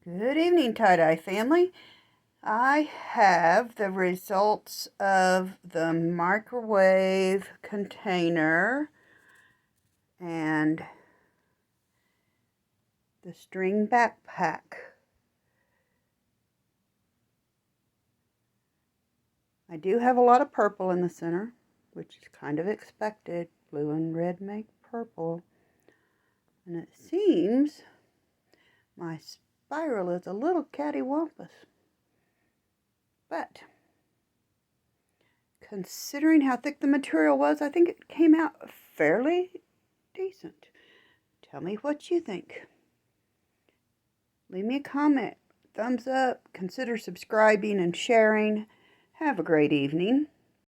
Good evening, tie-dye family. I have the results of the microwave container and the string backpack. I do have a lot of purple in the center, which is kind of expected. Blue and red make purple. And it seems my spiral is a little cattywampus. But considering how thick the material was, I think it came out fairly decent. Tell me what you think. Leave me a comment, thumbs up, consider subscribing and sharing. Have a great evening.